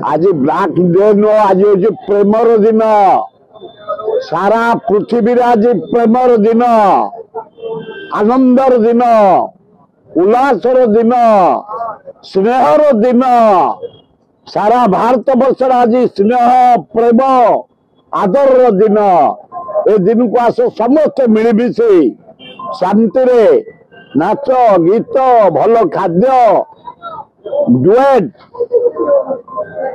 आज black day no आज हूँ प्रेमर दिन सारा पृथ्वी आज प्रेमर दिन आनंदर दिन उल्लासर दिन स्नेहर दिन सारा भारत वर्ष आज स्नेह प्रेम आदर दिन ए दिन को आस समस्त मिलमिशी शांति रे नाच गीत भल खाद्य डुएट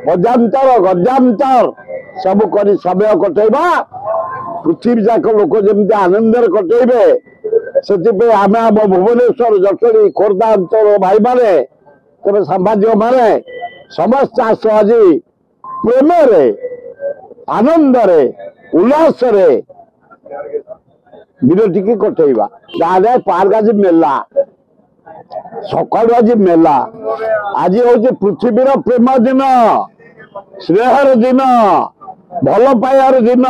पद्यांतर गद्यांतर सब कर समय कटेबा पृथ्वी जाक लोक जमी आनंद कटेबे से आम आम भुवनेश्वर जटणी खोर्धा अंचल भाई माने तेज सांबादिक माने समस्त आस आज प्रेम आनंद उल्लास दिन टी कटेबा गाँव पार्क आज मेला सकाल आज मेला आज हूँ पृथ्वीर प्रेम दिन स्नेहर दिन भल पाइबार दिन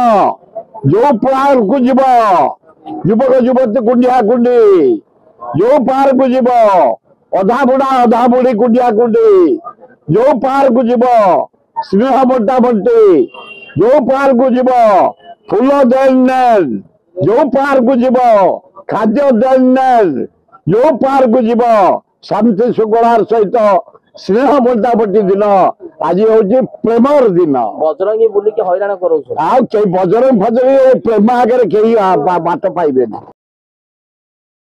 जो पार्क को जीव युवक युवती कुंडिया कुंडी जो पार्क को जीव अधा बुढ़ा अधा बुढ़ी कुंडिया कुंडी जो पार्क को जीव स्नेह बंटा बंटी जो पार्क को जीव फूल देन जो पार्क को जीव खाद्य देन जो पार्क को जीव शांति शुक्लार सहित स्नेह बंटा बंटी दिन आज हूँ प्रेमर दिन बजरंगी बुलिक हैरान कर बजरंग फजरंग प्रेम आगे कहीं बाट पाइबे।